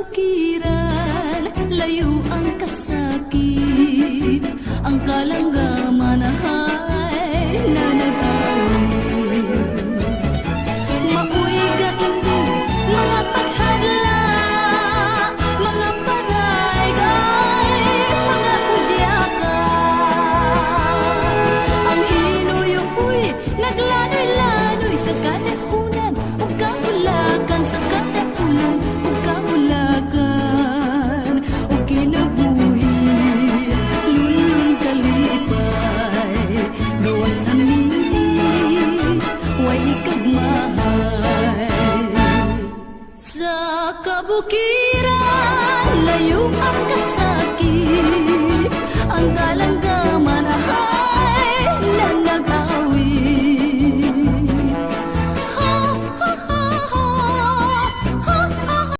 kabukiran, layo ang kasakit, ang kalanggaman ay nanag-awit. Maoy gaindog, mga paghadla, mga paraygay, mga kudyaka. Ang hinuyoy, naglanoy-lanoy sa kadahunan, ug kabulakan sa kadahunan, ug kabulakan. Ug kinabuhi, lunlun kalipay, gawas amin, way ikagmahay. Sa kabukiran, layo ang kasakit, ang galang